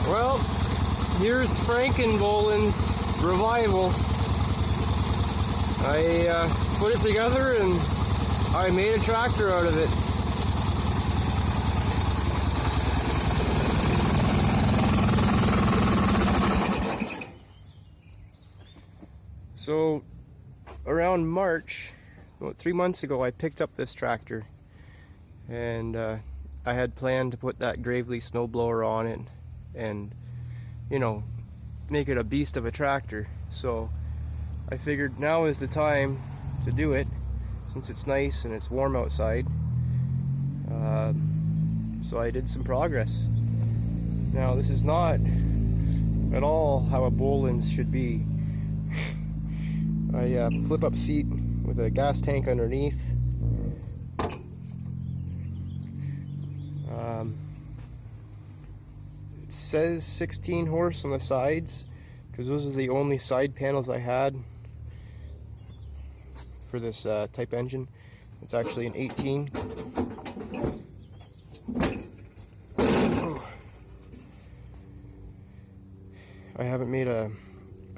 Well, here's franken-bolens revival. I put it together and I made a tractor out of it. So around March, about 3 months ago, I picked up this tractor, and I had planned to put that Gravely snowblower on it and, you know, make it a beast of a tractor. So I figured now is the time to do it, since it's nice and it's warm outside. So I did some progress. Now this is not at all how a Bolens should be. I flip up seat with a gas tank underneath. It says 16 horse on the sides, because those are the only side panels I had for this type engine. It's actually an 18. I haven't made a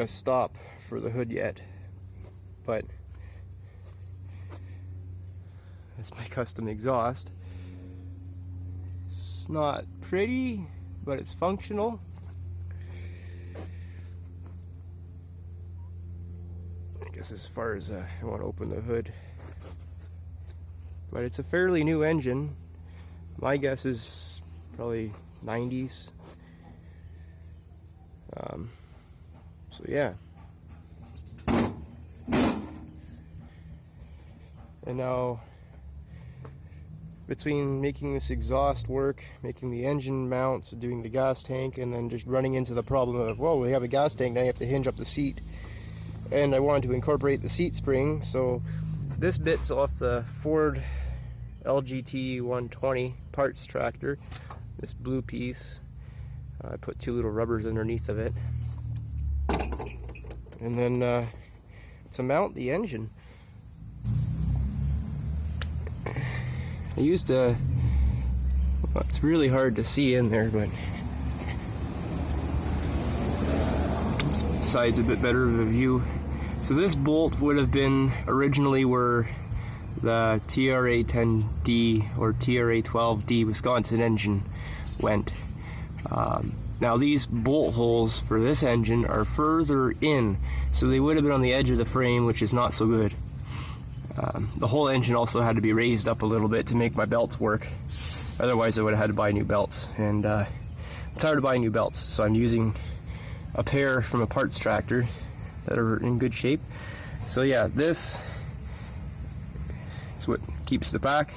stop for the hood yet, but that's my custom exhaust. It's not pretty, but it's functional. I guess as far as I want to open the hood, but it's a fairly new engine. My guess is probably 90s. So yeah. And now, between making this exhaust work, making the engine mount, doing the gas tank, and then just running into the problem of, whoa, we have a gas tank, now you have to hinge up the seat. And I wanted to incorporate the seat spring, so this bit's off the Ford LGT 120 parts tractor, this blue piece. I put two little rubbers underneath of it. And then to mount the engine, I used a, well, it's really hard to see in there, but this side's a bit better of a view. So this bolt would have been originally where the TRA-10D or TRA-12D Wisconsin engine went. Now these bolt holes for this engine are further in, so they would have been on the edge of the frame, which is not so good. The whole engine also had to be raised up a little bit to make my belts work. Otherwise I would have had to buy new belts, and I'm tired of buying new belts, so I'm using a pair from a parts tractor that are in good shape. So yeah, this is what keeps the back,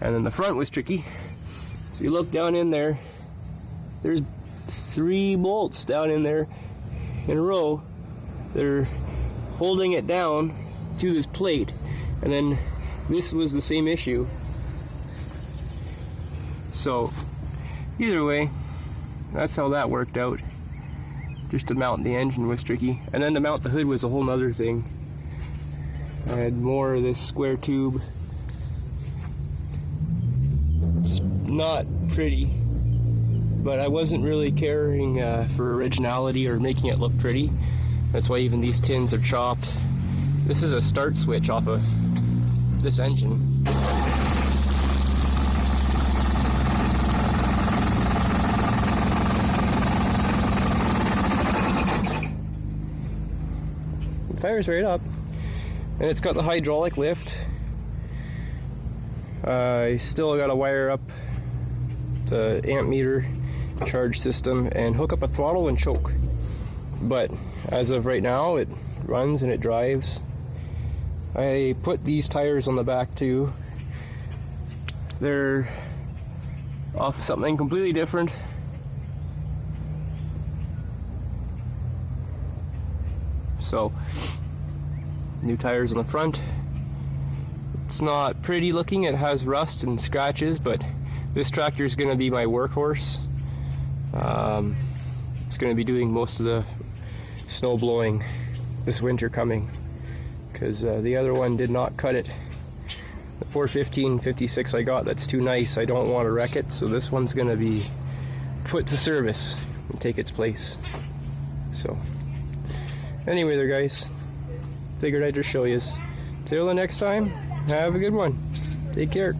and then the front was tricky. So you look down in there, there's 3 bolts down in there in a row that are holding it down to this plate. And then this was the same issue. So either way, that's how that worked out. Just to mount the engine was tricky, and then to mount the hood was a whole nother thing. I had more of this square tube. It's not pretty, but I wasn't really caring for originality or making it look pretty. That's why even these tins are chopped. This is a start switch off of this engine. It fires right up, and it's got the hydraulic lift. I still got to wire up the amp meter, charge system, and hook up a throttle and choke. But as of right now, it runs and it drives. I put these tires on the back too. They're off something completely different. So, new tires on the front. It's not pretty looking, it has rust and scratches, but this tractor is going to be my workhorse. It's going to be doing most of the snow blowing this winter coming, because the other one did not cut it. The 415-56 I got, that's too nice. I don't want to wreck it, so this one's going to be put to service. and take its place. So anyway there, guys, figured I'd just show you. Till the next time, have a good one. Take care.